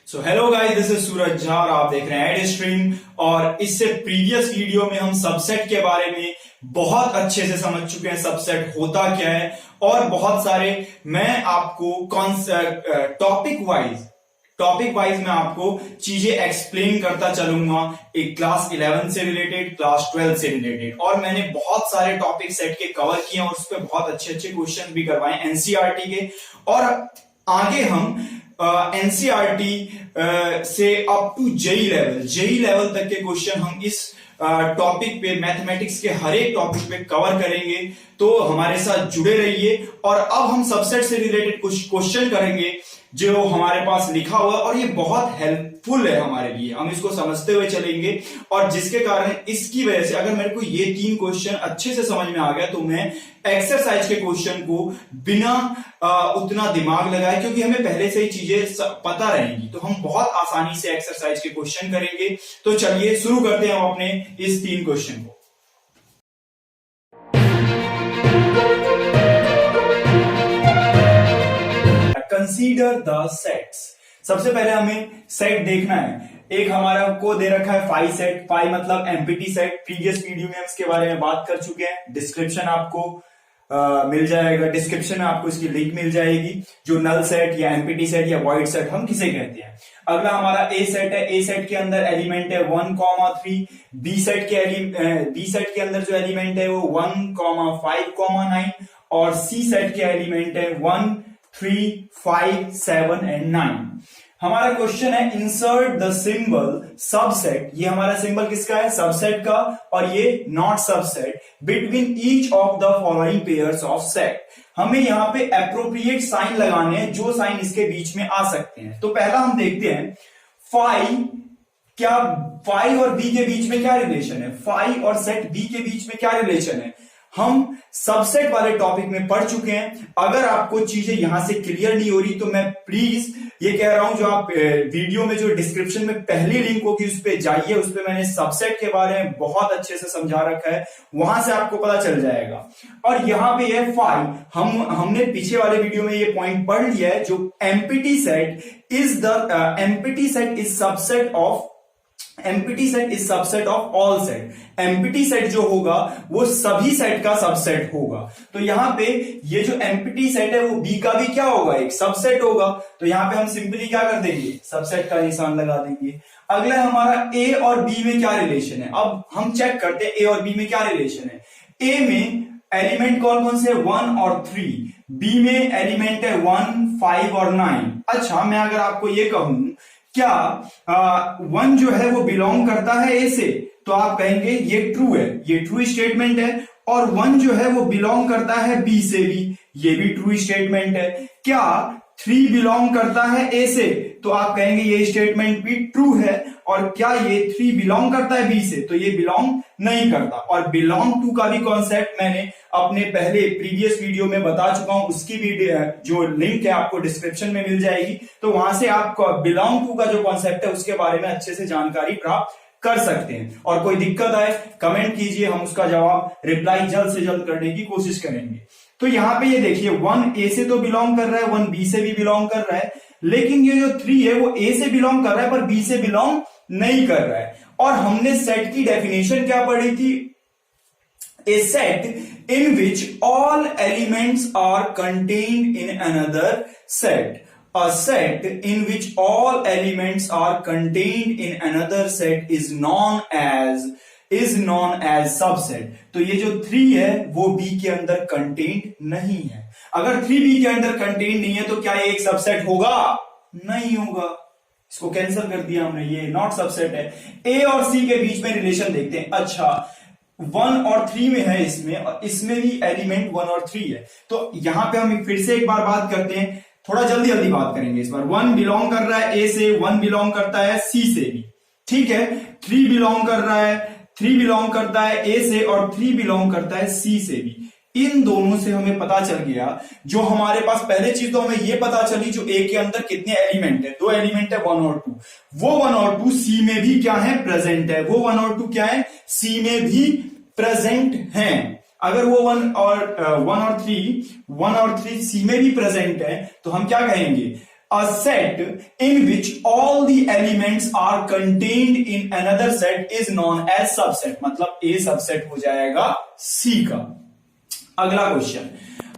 So hello guys, this is Suraj Jha और आप देख रहे हैं एड स्ट्रीम। और इससे प्रीवियस वीडियो में हम सबसेट के बारे में बहुत अच्छे से समझ चुके हैं, सबसेट होता क्या है। और बहुत सारे मैं आपको टॉपिक वाइज मैं आपको चीजें एक्सप्लेन करता चलूंगा, एक क्लास 11 से रिलेटेड, क्लास 12 से रिलेटेड। और मैंने बहुत सारे टॉपिक सेट के कवर किए और उस पर बहुत अच्छे अच्छे क्वेश्चन भी करवाए एनसीईआरटी के। और आगे हम एनसीईआरटी से अप टू जेई लेवल तक के क्वेश्चन हम इस टॉपिक पे, मैथमेटिक्स के हर एक टॉपिक पे कवर करेंगे। तो हमारे साथ जुड़े रहिए। और अब हम सबसेट से रिलेटेड कुछ क्वेश्चन करेंगे जो हमारे पास लिखा हुआ, और ये बहुत हेल्पफुल है हमारे लिए, हम इसको समझते हुए चलेंगे। और जिसके कारण इसकी वजह से अगर मेरे को ये 3 क्वेश्चन अच्छे से समझ में आ गया तो मैं एक्सरसाइज के क्वेश्चन को बिना उतना दिमाग लगाए, क्योंकि हमें पहले से ही चीजें पता रहेंगी, तो हम बहुत आसानी से एक्सरसाइज के क्वेश्चन करेंगे। तो चलिए शुरू करते हैं हम अपने इस 3 क्वेश्चन को। Consider the sets. सबसे पहले हमें सेट देखना है। एक हमारा को दे रखा है फाई सेट। फाई मतलब एम्प्टी सेट। प्रीवियस वीडियो में हम इसके बारे में बात कर चुके हैं। डिस्क्रिप्शन आपको मिल जाएगा, डिस्क्रिप्शन में आपको इसकी लिंक मिल जाएगी, जो नल सेट या एम्प्टी सेट या वॉइड सेट हम किसे कहते हैं। अगला हमारा ए सेट है। ए सेट के अंदर एलिमेंट है 1, 3। बी सेट के अंदर जो एलिमेंट है वो 1, 5, 9। और सी सेट के एलिमेंट है 1, 3, 5, 7 एंड 9। हमारा क्वेश्चन है इंसर्ट द सिंबल सबसेट। ये हमारा सिंबल किसका है? सबसेट का। और ये not subset between each of the following pairs of set. हमें यहाँ पे एप्रोप्रिएट साइन लगाने हैं, जो साइन इसके बीच में आ सकते हैं। तो पहला हम देखते हैं फाई और बी के बीच में क्या रिलेशन है। फाई और सेट बी के बीच में क्या रिलेशन है, हम सबसेट वाले टॉपिक में पढ़ चुके हैं। अगर आपको चीजें यहां से क्लियर नहीं हो रही तो मैं प्लीज ये कह रहा हूं, जो आप वीडियो में जो डिस्क्रिप्शन में पहली लिंक होगी उस पे जाइए, उस पे मैंने सबसेट के बारे में बहुत अच्छे से समझा रखा है, वहां से आपको पता चल जाएगा। और यहां पे है फाई। हमने पीछे वाले वीडियो में ये पॉइंट पढ़ लिया है, जो empty set is subset of all set. Empty set जो होगा वो सभी सेट का सबसेट होगा। तो यहां पे ये जो एम्प्टी सेट है वो बी का भी क्या होगा? एक सबसेट होगा। तो यहां पे हम सिंपली क्या कर देंगे? सबसेट का निशान लगा देंगे। अगला हमारा ए और बी में क्या रिलेशन है। अब हम चेक करते हैं ए और बी में क्या रिलेशन है। ए में एलिमेंट कौन कौन से? 1 और 3। बी में एलिमेंट है 1, 5 और 9। अच्छा, मैं अगर आपको ये कहूं क्या 1 जो है वो बिलोंग करता है ए से, तो आप कहेंगे ये ट्रू है, ये ट्रू स्टेटमेंट है। और 1 जो है वो बिलोंग करता है बी से भी, ये भी ट्रू स्टेटमेंट है। क्या 3 बिलोंग करता है ए से, तो आप कहेंगे ये स्टेटमेंट भी ट्रू है। और क्या ये 3 बिलोंग करता है बी से, तो ये बिलोंग नहीं करता। और बिलोंग टू का भी कॉन्सेप्ट मैंने अपने पहले प्रीवियस वीडियो में बता चुका हूं, उसकी भी जो लिंक है आपको डिस्क्रिप्शन में मिल जाएगी। तो वहां से आप बिलोंग टू का जो कॉन्सेप्ट है उसके बारे में अच्छे से जानकारी प्राप्त कर सकते हैं। और कोई दिक्कत आए कमेंट कीजिए, हम उसका जवाब रिप्लाई जल्द से जल्द करने की कोशिश करेंगे। तो यहां पे ये देखिए 1 ए से तो बिलोंग कर रहा है, 1 बी से भी बिलोंग कर रहा है, लेकिन ये जो 3 है वो ए से बिलोंग कर रहा है पर बी से बिलोंग नहीं कर रहा है। और हमने सेट की डेफिनेशन क्या पढ़ी थी? A set in which all elements are contained in another set. A set in which all elements are contained in another set is known as subset। तो ये जो 3 है वो B के अंदर कंटेन्ड नहीं है। अगर 3 B के अंदर कंटेन्ड नहीं है तो क्या ये एक सबसेट होगा? नहीं होगा। इसको कैंसिल कर दिया हमने, ये नॉट सबसेट है। A और C के बीच में रिलेशन देखते हैं। अच्छा, 1 और 3 में है इसमें, और इसमें भी एलिमेंट 1 और 3 है। तो यहां पे हम फिर से एक बार बात करते हैं, थोड़ा जल्दी बात करेंगे इस बार। 1 बिलोंग कर रहा है ए से, 1 बिलोंग करता है सी से भी, ठीक है। 3 बिलोंग कर रहा है, 3 बिलोंग करता है ए से, और 3 बिलोंग करता है सी से भी। इन दोनों से हमें पता चल गया, जो हमारे पास पहले चीज तो हमें ये पता चली, जो ए के अंदर कितने एलिमेंट है, 2 एलिमेंट है 1 और 2। वो 1 और 2 सी में भी क्या है? प्रेजेंट है। वो 1 और 2 क्या है? सी में भी प्रेजेंट हैं। अगर वो 1 और 3 सी में भी प्रेजेंट है तो हम क्या कहेंगे? a set in which all the elements are contained in another set is known as subset। मतलब A सबसेट हो जाएगा C का। अगला क्वेश्चन,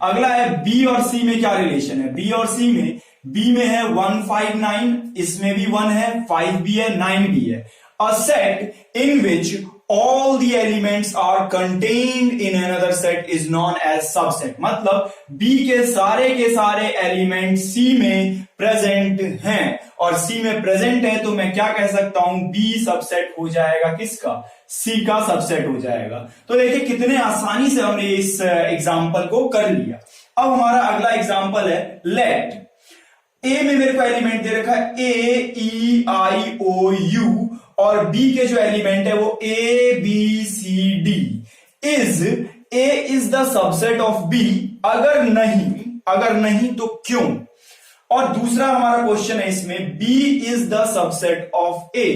अगला है B और C में क्या रिलेशन है। B और C में, B में है 1 5 9, इसमें भी 1 है, 5 भी है, 9 भी है। A set in which all the elements are contained in another set is known as subset। मतलब B के सारे एलिमेंट C में प्रेजेंट हैं और C में प्रेजेंट है, तो मैं क्या कह सकता हूं, B सबसेट हो जाएगा किसका, C का सबसेट हो जाएगा। तो देखिए कितने आसानी से हमने इस एग्जांपल को कर लिया। अब हमारा अगला एग्जांपल है लेट A में मेरे को एलिमेंट दे रखा है A E I O U और B के जो एलिमेंट है वो A B C D। Is A is the subset of B? अगर नहीं तो क्यों? और दूसरा हमारा क्वेश्चन है इसमें B is the subset of A।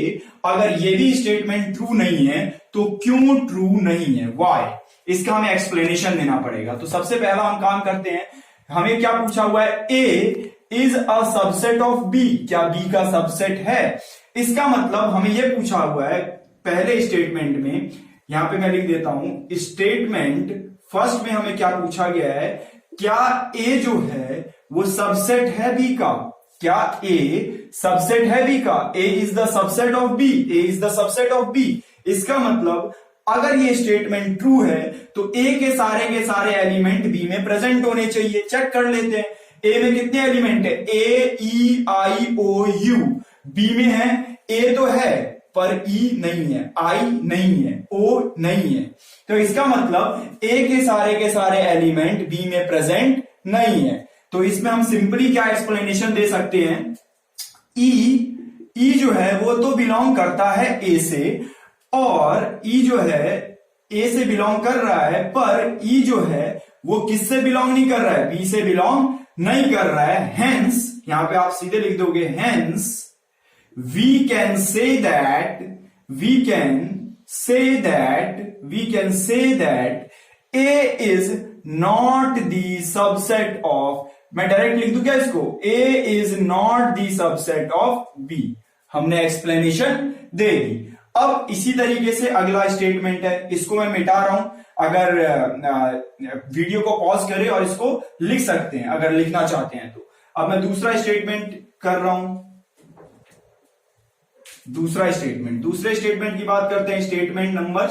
अगर ये भी स्टेटमेंट ट्रू नहीं है तो क्यों ट्रू नहीं है, व्हाई? इसका हमें एक्सप्लेनेशन देना पड़ेगा। तो सबसे पहला हम काम करते हैं, हमें क्या पूछा हुआ है, A is a subset of B, क्या B का सबसेट है? इसका मतलब हमें यह पूछा हुआ है पहले स्टेटमेंट में, यहां पे मैं लिख देता हूं स्टेटमेंट फर्स्ट में हमें क्या पूछा गया है, क्या A जो है वो सबसेट है B का? क्या A सबसेट है B का? A is the subset of B, A is the subset of B। इसका मतलब अगर ये स्टेटमेंट ट्रू है तो A के सारे एलिमेंट B में प्रेजेंट होने चाहिए। चेक कर लेते हैं, A में कितने एलिमेंट है, A E I O U। B में है A तो है पर E नहीं है, I नहीं है, O नहीं है, तो इसका मतलब A के सारे एलिमेंट B में प्रेजेंट नहीं है। तो इसमें हम सिंपली क्या एक्सप्लेनेशन दे सकते हैं, E जो है वो तो बिलोंग करता है A से, और E जो है A से बिलोंग कर रहा है, पर E जो है वो किससे बिलोंग नहीं कर रहा है, B से बिलोंग नहीं कर रहा है। हेंस यहां पे आप सीधे लिख दोगे, hence we can say that A is not the subset of, मैं डायरेक्ट लिख दूं क्या इसको, A is not the subset of B। हमने एक्सप्लेनेशन दे दी। अब इसी तरीके से अगला स्टेटमेंट है, इसको मैं मिटा रहा हूं, अगर वीडियो को पॉज करें और इसको लिख सकते हैं अगर लिखना चाहते हैं तो। अब मैं दूसरा स्टेटमेंट कर रहा हूं, दूसरे स्टेटमेंट की बात करते हैं, स्टेटमेंट नंबर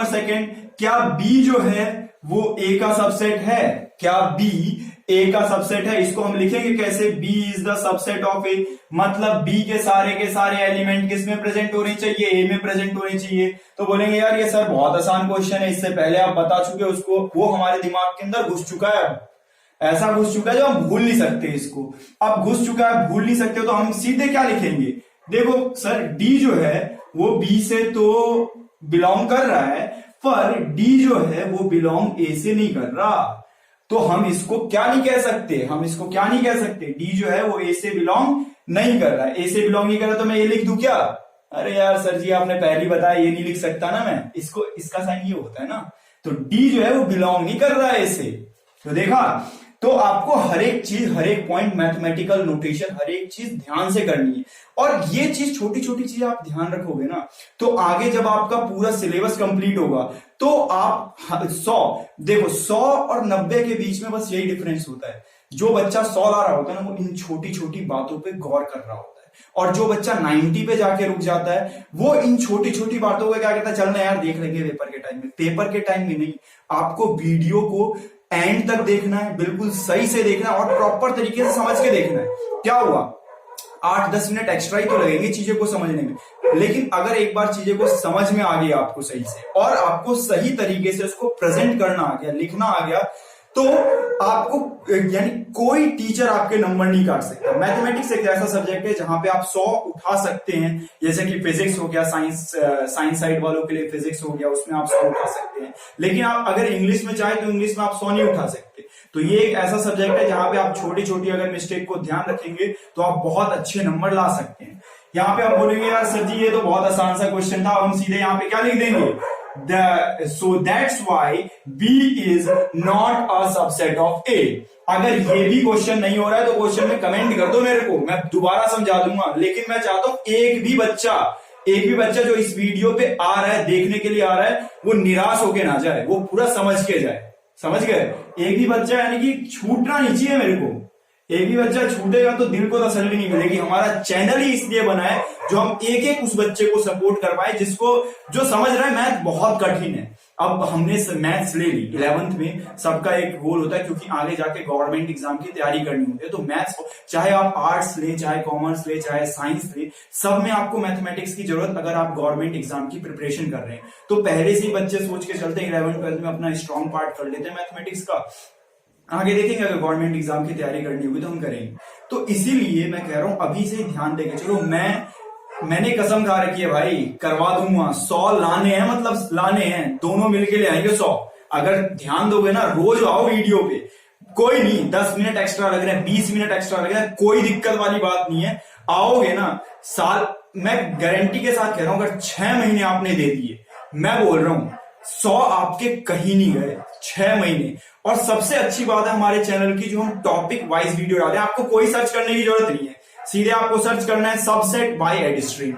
सेकेंड। क्या B जो है वो A का सबसेट है? क्या B A का सबसेट है? इसको हम लिखेंगे कैसे, B is the subset of A। मतलब B के सारे एलिमेंट किस में प्रेजेंट होने चाहिए, A में प्रेजेंट होने चाहिए। तो बोलेंगे यार ये सर बहुत आसान क्वेश्चन है, इससे पहले आप बता चुके, उसको वो हमारे दिमाग के अंदर घुस चुका है, ऐसा घुस चुका है जो हम भूल नहीं सकते इसको। अब घुस चुका है, भूल नहीं सकते, तो हम सीधे क्या लिखेंगे, देखो सर D जो है वो B से तो बिलोंग कर रहा है, पर D जो है वो बिलोंग A से नहीं कर रहा। तो हम इसको क्या नहीं कह सकते, D जो है वो A से बिलोंग नहीं कर रहा है। A से बिलोंग नहीं कर रहा तो मैं ये लिख दूं क्या, अरे यार सर जी आपने पहले बताया ये नहीं लिख सकता ना मैं, इसका साइन ये होता है ना। तो D जो है वो बिलोंग नहीं कर रहा है A से। तो देखा, तो आपको हर एक पॉइंट मैथमेटिकल नोटेशन हर एक चीज ध्यान से करनी है, और ये चीज छोटी चीज आप ध्यान रखोगे ना, तो आगे जब आपका पूरा सिलेबस कंप्लीट होगा तो आप 100 और 90 के बीच में बस यही डिफरेंस होता है। जो बच्चा 100 ला रहा होता है ना वो इन छोटी बातों पे गौर कर रहा होता है, और जो बच्चा 90 पे जाके रुक जाता है वो इन छोटी बातों का क्या कहता है, चलना यार देख लेंगे पेपर के टाइम में नहीं, आपको वीडियो को एंड तक देखना है, बिल्कुल सही से देखना है और प्रॉपर तरीके से समझ के देखना है। क्या हुआ, 8-10 मिनट एक्स्ट्रा ही तो लगेंगे चीजें को समझने में, लेकिन अगर एक बार चीजें को समझ में आ गया आपको सही से, और आपको सही तरीके से उसको प्रेजेंट करना आ गया, लिखना आ गया, तो आपको यानी कोई टीचर आपके नंबर नहीं काट सकता। मैथमेटिक्स एक ऐसा सब्जेक्ट है जहां पे आप 100 उठा सकते हैं, जैसे कि फिजिक्स हो गया, साइंस साइड वालों के लिए फिजिक्स हो गया, उसमें आप 100 उठा सकते हैं, लेकिन आप अगर इंग्लिश में चाहे तो इंग्लिश में आप 100 नहीं उठा सकते। तो ये एक ऐसा सब्जेक्ट है जहां पे आप छोटी अगर मिस्टेक को ध्यान रखेंगे तो आप बहुत अच्छे नंबर ला सकते हैं। यहाँ पे आप बोलेंगे यार सर जी ये तो बहुत आसान सा क्वेश्चन था, हम सीधे यहाँ पे क्या लिख देंगे, so that's why B is not a subset of A। अगर ये भी क्वेश्चन नहीं हो रहा है तो क्वेश्चन में कमेंट कर दो मेरे को, मैं दोबारा समझा दूंगा। लेकिन मैं चाहता हूं एक भी बच्चा जो इस वीडियो पे आ रहा है, देखने के लिए आ रहा है, वो निराश होके ना जाए, वो पूरा समझ के जाए। समझ गए? एक भी बच्चा, यानी कि छूटना नहीं चाहिए मेरे को। एक भी बच्चा छूटेगा तो दिल को तसल्ली नहीं मिलेगी। हमारा चैनल ही इसलिए बना है जो हम एक एक उस बच्चे को सपोर्ट कर पाए जो समझ रहा है मैथ बहुत कठिन है। अब हमने मैथ्स ले ली 11th में, सबका एक गोल होता है क्योंकि आगे जाके गवर्नमेंट एग्जाम की तैयारी करनी होती है। तो मैथ्स, चाहे आप आर्ट्स ले, चाहे कॉमर्स ले, चाहे साइंस ले, सब में आपको मैथमेटिक्स की जरूरत अगर आप गवर्नमेंट एग्जाम की प्रिपरेशन कर रहे हैं। तो पहले से ही बच्चे सोच के चलते हैं 11th 12th में अपना स्ट्रॉन्ग पार्ट कर लेते हैं मैथमेटिक्स का। आगे देखेंगे अगर गवर्नमेंट एग्जाम की तैयारी करनी होगी तो हम करेंगे। तो इसीलिए मैं कह रहा हूं अभी से ध्यान देके चलो। मैंने कसम खा रखी है भाई, करवा दूंगा। 100 लाने हैं, मतलब लाने हैं, दोनों मिलके ले आएंगे 100। अगर ध्यान दोगे ना, रोज आओ वीडियो पे, कोई नहीं 10 मिनट एक्स्ट्रा लग रहे हैं, 20 मिनट एक्स्ट्रा लग रहे हैं, कोई दिक्कत वाली बात नहीं है। आओगे ना, साल, मैं गारंटी के साथ कह रहा हूं, अगर 6 महीने आपने दे दिए, मैं बोल रहा हूं 100 आपके कहीं नहीं गए 6 महीने। और सबसे अच्छी बात है हमारे चैनल की, जो हम टॉपिक वाइज वीडियो डालते हैं, आपको कोई सर्च करने की जरूरत नहीं है। सीधे आपको सर्च करना है subset by Edustream,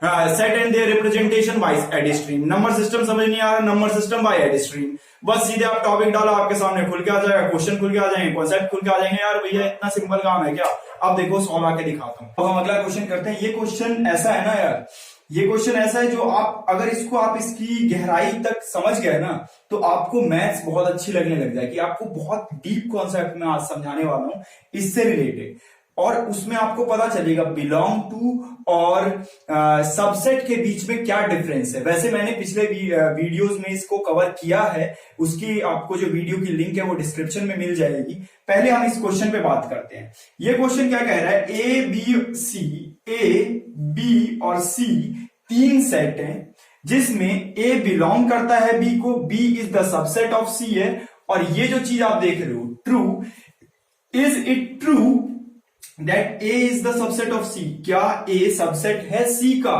set and there representation by Edustream. Number system समझ नहीं आ रहा, नंबर सिस्टम बाय एडिस्ट्रीम। बस सीधे आप टॉपिक डालो, आपके सामने खुल के आ जाएगा, क्वेश्चन खुल के आ जाएंगे, कॉन्सेप्ट खुल के आ जाएंगे। यार भैया इतना सिंपल काम है क्या? अब देखो सॉल्व आके दिखाता हूं। अब हम अगला क्वेश्चन करते हैं। ये क्वेश्चन ऐसा है ना यार, ये क्वेश्चन ऐसा है जो आप अगर आप इसकी गहराई तक समझ गए ना, तो आपको मैथ्स बहुत अच्छी लगने लग जाएगी। आपको बहुत डीप कॉन्सेप्ट में आज समझाने वाला हूं इससे रिलेटेड, और उसमें आपको पता चलेगा बिलोंग टू और सबसेट के बीच में क्या डिफरेंस है। वैसे मैंने पिछले वीडियोस में इसको कवर किया है, उसकी आपको जो वीडियो की लिंक है वो डिस्क्रिप्शन में मिल जाएगी। पहले हम इस क्वेश्चन पे बात करते हैं। ये क्वेश्चन क्या कह रहा है, ए बी और सी 3 सेट हैं, जिसमें ए बिलोंग करता है बी को, B is the subset of C है। और ये जो चीज आप देख रहे हो, true, is it true that A is the subset of C? क्या A सबसेट है C का?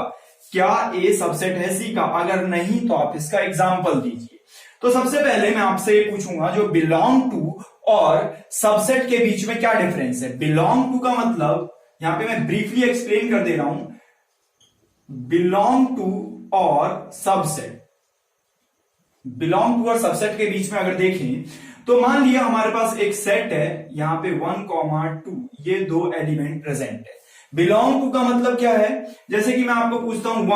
क्या A सबसेट है C का? अगर नहीं तो आप इसका एग्जाम्पल दीजिए। तो सबसे पहले मैं आपसे ये पूछूंगा, जो बिलोंग टू और सबसेट के बीच में क्या डिफरेंस है? बिलोंग टू का मतलब, यहां पे मैं ब्रीफली एक्सप्लेन कर दे रहा हूं। बिलोंग टू और सबसेट, बिलोंग टू और सबसेट के बीच में अगर देखें तो मान लिया हमारे पास एक सेट है, यहां पे 1, 2, ये 2 एलिमेंट प्रेजेंट है। बिलोंग टू का मतलब क्या है? जैसे कि मैं आपको पूछता हूं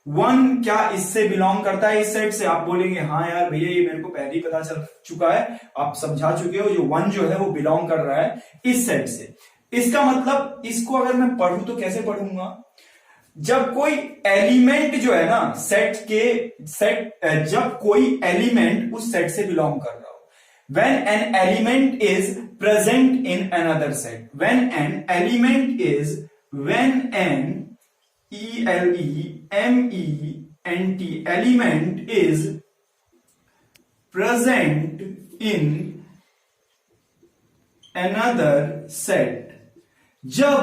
1 क्या इससे बिलोंग करता है, इस सेट से? आप बोलेंगे हाँ यार भैया ये मेरे को पहले ही पता चल चुका है, आप समझा चुके हो, जो 1 जो है वो बिलोंग कर रहा है इस सेट से। इसका मतलब इसको अगर मैं पढ़ूं तो कैसे पढ़ूंगा? जब कोई एलिमेंट जो है ना जब कोई एलिमेंट उस सेट से बिलोंग कर रहा हो, when an element is present in another set, when an element is element is present in another set, जब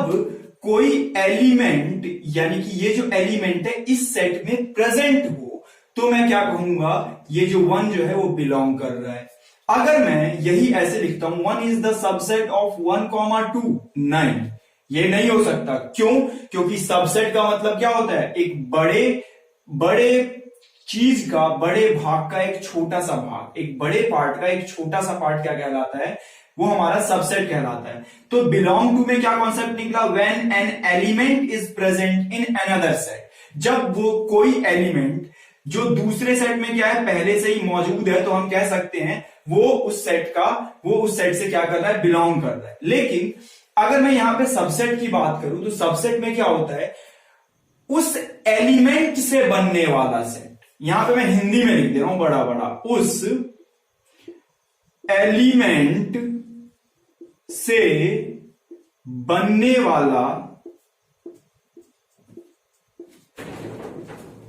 कोई एलिमेंट, यानी कि ये जो एलिमेंट है इस सेट में प्रेजेंट हो, तो मैं क्या कहूंगा, ये जो 1 जो है वो बिलोंग कर रहा है। अगर मैं यही ऐसे लिखता हूं 1 इज द सबसेट ऑफ 1, 2, नहीं, ये नहीं हो सकता। क्यों? क्योंकि सबसेट का मतलब क्या होता है, एक बड़े चीज का, बड़े भाग का एक छोटा सा भाग, एक बड़े पार्ट का एक छोटा सा पार्ट क्या कहलाता है, वो हमारा सबसेट कहलाता है। तो बिलोंग टू में क्या कॉन्सेप्ट निकला, when an element is present in another set, जब वो कोई एलिमेंट जो दूसरे सेट में क्या है पहले से ही मौजूद है, तो हम कह सकते हैं वो उस सेट से क्या कर रहा है, बिलोंग कर रहा है। लेकिन अगर मैं यहां पे सबसेट की बात करूं तो सबसेट में क्या होता है, उस एलिमेंट से बनने वाला सेट। यहां पे मैं हिंदी में लिख दे रहा हूं बड़ा बड़ा, उस एलिमेंट से बनने वाला,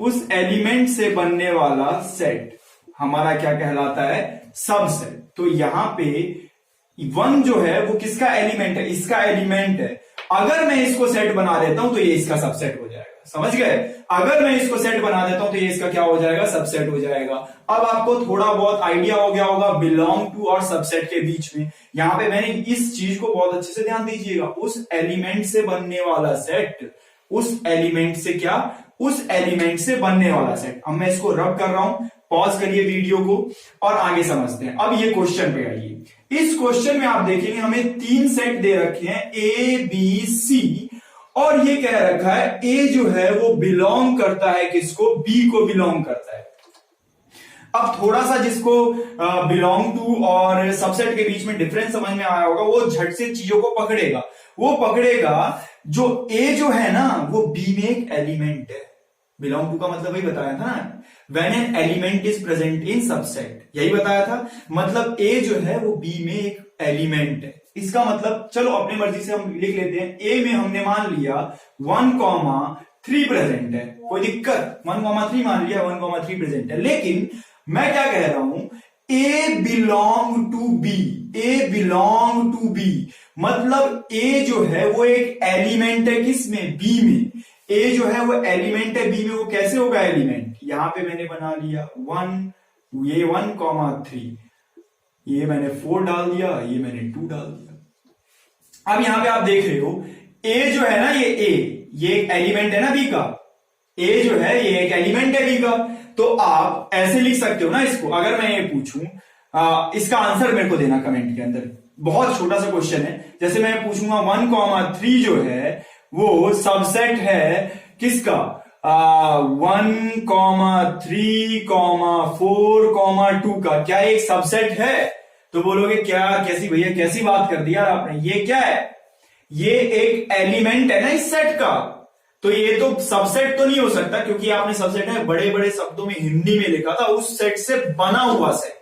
उस एलिमेंट से बनने वाला सेट हमारा क्या कहलाता है, सबसेट। तो यहां पे 1 जो है वो किसका एलिमेंट है, इसका एलिमेंट है। अगर मैं इसको सेट बना देता हूं तो ये इसका सबसेट हो जाएगा, समझ गए। अगर मैं इसको सेट बना देता हूं तो ये इसका क्या हो जाएगा, सबसेट हो जाएगा। अब आपको थोड़ा बहुत आइडिया हो गया होगा बिलोंग टू और सबसेट के बीच में। यहां पे मैंने इस चीज को बहुत अच्छे से ध्यान दीजिएगा, उस एलिमेंट से बनने वाला सेट, उस एलिमेंट से क्या, उस एलिमेंट से बनने वाला सेट। अब मैं इसको रब कर रहा हूं, पॉज करिए वीडियो को और आगे समझते हैं। अब ये क्वेश्चन पे आइए। इस क्वेश्चन में आप देखेंगे हमें 3 सेट दे रखे हैं ए बी सी, और ये कह रखा है ए जो है वो बिलोंग करता है किसको, बी को बिलोंग करता है। अब थोड़ा सा जिसको बिलोंग टू और सबसेट के बीच में डिफरेंस समझ में आया होगा वो झट से चीजों को पकड़ेगा। वो पकड़ेगा जो ए जो है ना वो बी में एक एलिमेंट है। बिलोंग टू का मतलब वही बताया था ना, when an element is present in subset, यही बताया था। मतलब ए जो है वो बी में एक एलिमेंट है। इसका मतलब चलो अपनी मर्जी से हम लिख लेते हैं। ए में हमने मान लिया 1,3 प्रेजेंट है, कोई दिक्कत, 1,3 मान लिया, 1,3 प्रेजेंट है। लेकिन मैं क्या कह रहा हूं, A belong to B, A belong to B, मतलब ए जो है वो एक एलिमेंट है किसमें, बी में। ए जो है वो एलिमेंट है बी में, वो कैसे होगा एलिमेंट, यहां पे मैंने बना लिया 1, ये 1,3, ये मैंने 4 डाल दिया, ये मैंने 2 डाल दिया। अब यहां पे आप देख रहे हो ए जो है ना, ये एक एलिमेंट है ना बी का, ए जो है ये एक एलिमेंट है बी का। तो आप ऐसे लिख सकते हो ना इसको। अगर मैं ये पूछूं, इसका आंसर मेरे को देना कमेंट के अंदर, बहुत छोटा सा क्वेश्चन है। जैसे मैं पूछूंगा 1,3 जो है वो सबसेट है किसका, 1,3,4,2 का, क्या एक सबसेट है। तो बोलोगे क्या, कैसी भैया कैसी बात कर दिया आपने, ये क्या है, ये एक एलिमेंट है ना इस सेट का। तो ये तो सबसेट तो नहीं हो सकता, क्योंकि आपने सबसेट है बड़े बड़े शब्दों में हिंदी में लिखा था, उस सेट से बना हुआ सेट,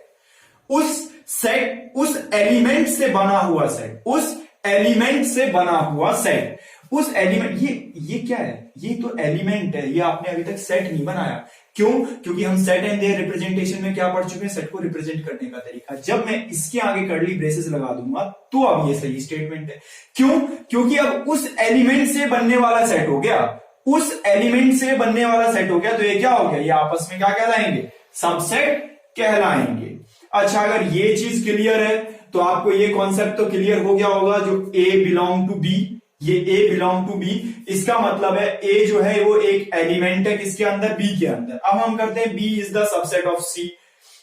उस एलिमेंट से बना हुआ सेट, उस एलिमेंट से बना हुआ सेट, उस एलिमेंट, ये क्या है, ये तो एलिमेंट है, ये आपने अभी तक सेट नहीं बनाया। क्यों, क्योंकि हम सेट एंड देयर रिप्रेजेंटेशन में क्या पढ़ चुके हैं, सेट को रिप्रेजेंट करने का तरीका। जब मैं इसके आगे कर्ली ब्रेसेस लगा दूंगा तो अब ये सही स्टेटमेंट है। क्यों, क्योंकि अब उस एलिमेंट से बनने वाला सेट हो गया, उस एलिमेंट से बनने वाला सेट हो गया, तो ये क्या हो गया, ये आपस में क्या कहलाएंगे, सबसेट कहलाएंगे। अच्छा, अगर ये चीज क्लियर है तो आपको ये कॉन्सेप्ट तो क्लियर हो गया होगा, जो ए बिलोंग टू बी, ये ए बिलोंग टू बी, इसका मतलब है ए जो है वो एक एलिमेंट है किसके अंदर, बी के अंदर। अब हम करते हैं B is the subset of C.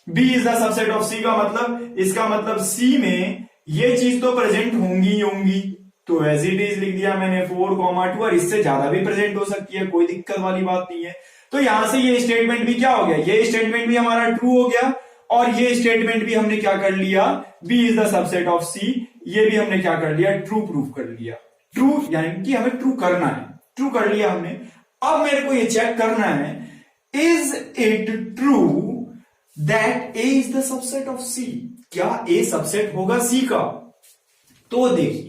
B is the subset of C का मतलब, इसका मतलब सी में ये चीज तो प्रेजेंट होंगी ही होंगी, तो एज इट इज लिख दिया मैंने 4,2, और इससे ज्यादा भी प्रेजेंट हो सकती है, कोई दिक्कत वाली बात नहीं है। तो यहां से ये स्टेटमेंट भी क्या हो गया, ये स्टेटमेंट भी हमारा ट्रू हो गया, और ये स्टेटमेंट भी हमने क्या कर लिया, B is the subset of C, ये भी हमने क्या कर लिया, ट्रू प्रूफ कर लिया। ट्रू यानी कि हमें ट्रू करना है, ट्रू कर लिया हमने। अब मेरे को ये चेक करना है, is it true that A is the subset of C, क्या ए सबसेट होगा सी का। तो देखिए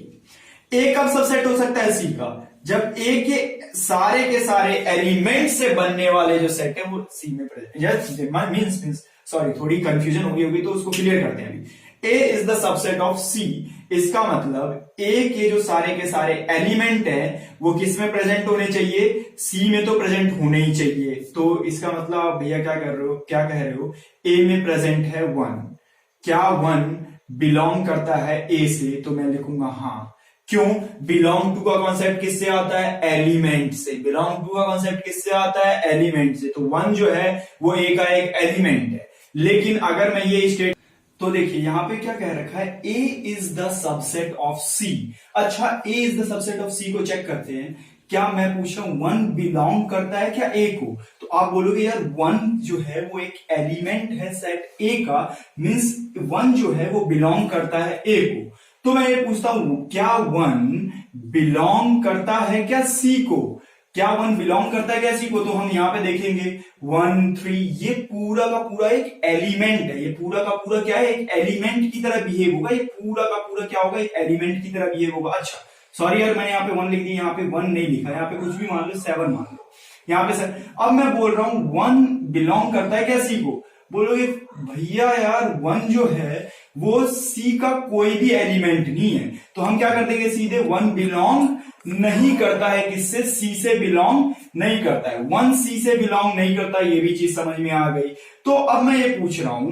ए कब सबसेट हो सकता है सी का, जब ए के सारे एलिमेंट से बनने वाले जो सेट है वो सी में प्रेजेंट, मीन्स सॉरी थोड़ी कंफ्यूजन होगी तो उसको क्लियर करते हैं अभी। ए इज द सबसेट ऑफ सी, इसका मतलब ए के जो सारे के सारे एलिमेंट है वो किस में प्रेजेंट होने चाहिए, सी में तो प्रेजेंट होने ही चाहिए। तो इसका मतलब आप भैया क्या कर रहे हो, क्या कह रहे हो, ए में प्रेजेंट है 1, क्या 1 बिलोंग करता है ए से, तो मैं लिखूंगा हाँ। क्यों, बिलोंग टू का कॉन्सेप्ट किससे आता है, एलिमेंट से। बिलोंग टू का कॉन्सेप्ट किससे आता है, एलिमेंट से। तो 1 जो है वो ए का एक एलिमेंट है। लेकिन अगर मैं ये स्टेट, तो देखिए यहां पे क्या कह रखा है, ए इज द सबसेट ऑफ सी। अच्छा, ए इज द सबसेट ऑफ सी को चेक करते हैं। क्या मैं पूछ रहा हूं 1 बिलोंग करता है क्या ए को, तो आप बोलोगे यार 1 जो है वो एक एलिमेंट है सेट ए का, मींस 1 जो है वो बिलोंग करता है ए को। तो मैं ये पूछता हूं क्या 1 बिलोंग करता है क्या सी को, क्या 1 बिलोंग करता है क्या सी को। तो हम यहां पे देखेंगे 1 3, ये पूरा का पूरा एक एलिमेंट है, ये पूरा का पूरा क्या है, एक एलिमेंट की तरह बिहेव होगा, ये पूरा का पूरा क्या होगा, एक एलिमेंट की तरह बिहेव होगा। अच्छा सॉरी यार, मैंने यहाँ पे 1 लिख दिया, यहाँ पे 1 नहीं लिखा, यहाँ पे कुछ भी मान लो 7 मान लो यहाँ पे सर। अब मैं बोल रहा हूं 1 बिलोंग करता है क्या सी को, बोलोगे भैया यार 1 जो है वो सी का कोई भी एलिमेंट नहीं है। तो हम क्या कर देंगे सीधे, वन बिलोंग नहीं करता है, किससे, सी से बिलोंग नहीं करता है, वन सी से बिलोंग नहीं करता, ये भी चीज समझ में आ गई। तो अब मैं ये पूछ रहा हूं,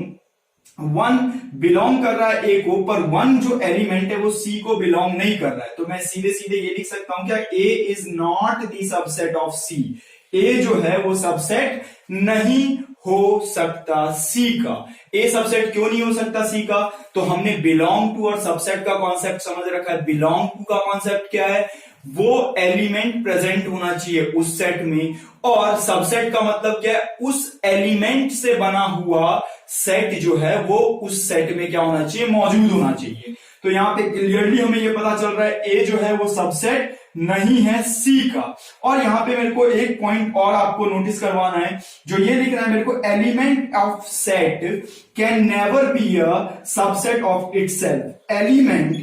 वन बिलोंग कर रहा है ए को, पर वन जो एलिमेंट है वो सी को बिलोंग नहीं कर रहा है, तो मैं सीधे सीधे ये लिख सकता हूं क्या, A is not the subset of C, A जो है वो सबसेट नहीं हो सकता सी का। ए सबसेट क्यों नहीं हो सकता सी का, तो हमने बिलोंग टू और सबसेट का कॉन्सेप्ट समझ रखा है। बिलोंग टू का कॉन्सेप्ट क्या है, वो एलिमेंट प्रेजेंट होना चाहिए उस सेट में, और सबसेट का मतलब क्या है, उस एलिमेंट से बना हुआ सेट जो है वो उस सेट में क्या होना चाहिए, मौजूद होना चाहिए। तो यहां पे क्लियरली हमें ये पता चल रहा है ए जो है वो सबसेट नहीं है सी का। और यहां पे मेरे को एक पॉइंट और आपको नोटिस करवाना है, जो ये लिख रहा है मेरे को, element of set can never be a subset of itself. Element,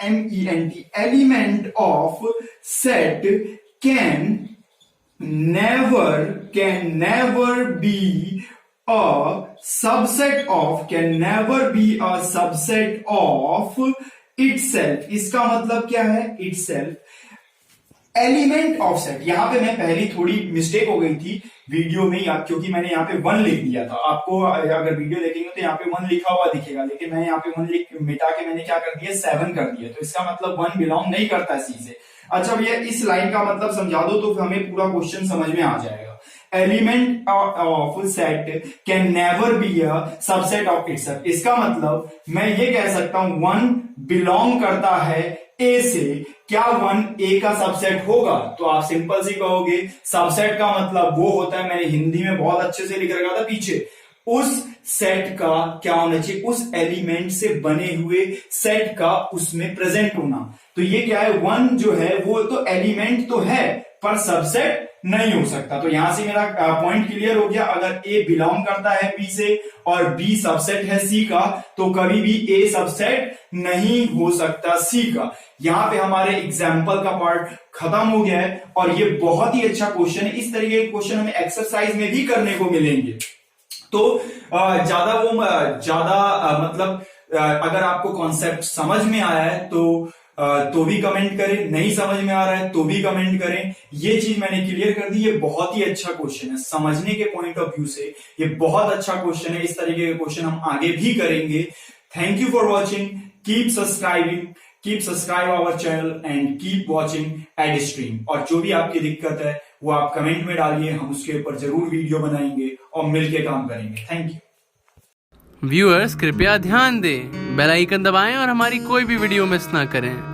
ELEMENT, element of set can never be a subset of itself। इसका मतलब क्या है, itself एलिमेंट ऑफ सेट। यहां पे मैं पहली थोड़ी मिस्टेक हो गई थी वीडियो में, क्योंकि मैंने यहाँ पे 1 लिख दिया था। आपको अगर वीडियो देखेंगे तो यहाँ पे 1 लिखा हुआ दिखेगा, लेकिन मैं यहाँ पे 1 लिख मिटा के मैंने क्या कर दिया, 7 कर दिया। तो इसका मतलब 1 बिलोंग नहीं करता सी से। अच्छा भैया, इस लाइन का मतलब समझा दो तो हमें पूरा क्वेश्चन समझ में आ जाएगा। Element of set can never be a subset of itself. इसका मतलब मैं ये कह सकता हूं 1 बिलोंग करता है ए से, क्या 1 ए का सबसेट होगा? तो आप सिंपल सी कहोगे सबसेट का मतलब वो होता है, मैंने हिंदी में बहुत अच्छे से लिख रखा था पीछे, उस सेट का क्या होना चाहिए, उस एलिमेंट से बने हुए सेट का उसमें प्रेजेंट होना। तो ये क्या है, 1 जो है वो तो एलिमेंट तो है पर सबसेट नहीं हो सकता। तो यहां से मेरा पॉइंट क्लियर हो गया। अगर ए बिलोंग करता है बी से और बी सबसेट है सी का, तो कभी भी ए सबसेट नहीं हो सकता सी का। यहां पे हमारे एग्जाम्पल का पार्ट खत्म हो गया है, और ये बहुत ही अच्छा क्वेश्चन है। इस तरीके के क्वेश्चन हमें एक्सरसाइज में भी करने को मिलेंगे। तो मतलब अगर आपको कॉन्सेप्ट समझ में आया है तो भी कमेंट करें, नहीं समझ में आ रहा है तो भी कमेंट करें। ये चीज मैंने क्लियर कर दी। ये बहुत ही अच्छा क्वेश्चन है, समझने के पॉइंट ऑफ व्यू से ये बहुत अच्छा क्वेश्चन है। इस तरीके के क्वेश्चन हम आगे भी करेंगे। Thank you for watching, keep subscribe our channel and keep watching Edustream. और जो भी आपकी दिक्कत है वो आप कमेंट में डालिए, हम उसके ऊपर जरूर वीडियो बनाएंगे और मिलकर काम करेंगे। Thank you. व्यूअर्स कृपया ध्यान दें, बेल आइकन दबाएं और हमारी कोई भी वीडियो मिस ना करें।